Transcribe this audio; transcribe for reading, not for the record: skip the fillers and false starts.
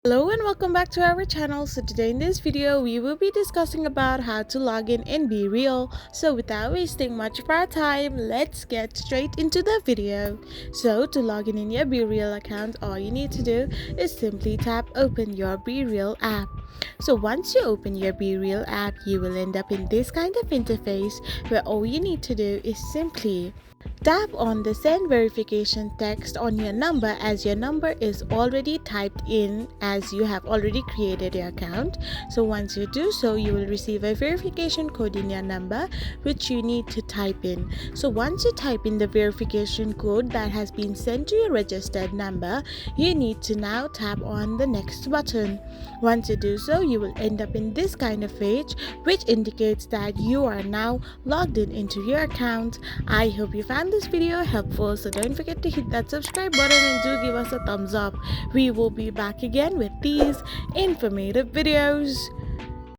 Hello and welcome back to our channel. So today in this video we will be discussing about how to log in Bereal. So without wasting much of our time, let's get straight into the video. So to log in your Bereal account, all you need to do is simply tap open your Bereal app. So once you open your Bereal app, you will end up in this kind of interface where all you need to do is simply tap on the send verification text on your number, as your number is already typed in as you have already created your account. So once you do so, you will receive a verification code in your number which you need to type in. So once you type in the verification code that has been sent to your registered number, you need to now tap on the next button. Once you do so, you will end up in this kind of page which indicates that you are now logged in into your account. I hope you found this video helpful, so don't forget to hit that subscribe button and do give us a thumbs up. We will be back again with these informative videos.